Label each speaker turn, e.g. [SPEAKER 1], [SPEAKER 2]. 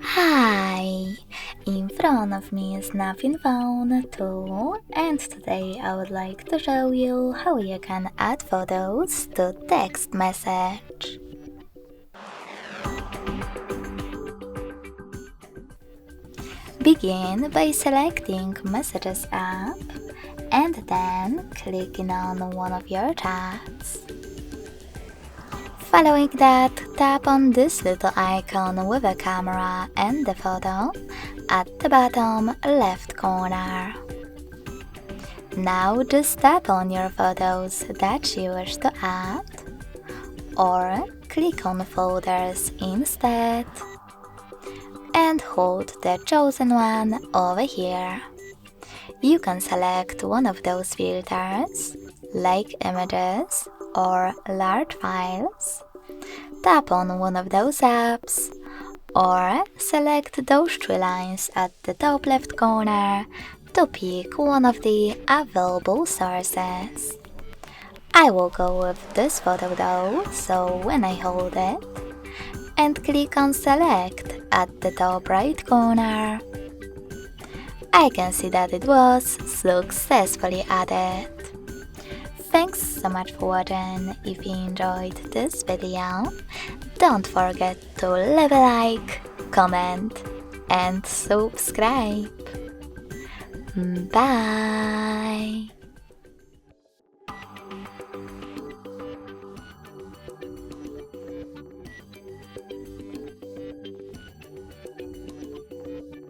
[SPEAKER 1] Hi! In front of me is Nothing Phone 2, and today I would like to show you how you can add photos to text message. Begin by selecting Messages app and then clicking on one of your chats. Following that, tap on this little icon with a camera and the photo at the bottom left corner. Now just tap on your photos that you wish to add, or click on Folders instead, and hold the chosen one over here. You can select one of those filters, like images or large files, tap on one of those apps, or select those three lines at the top left corner to pick one of the available sources. I will go with this photo though, so when I hold it and click on Select at the top right corner, I can see that it was successfully added. Thanks so much for watching. If you enjoyed this video, don't forget to leave a like, comment and subscribe. Bye!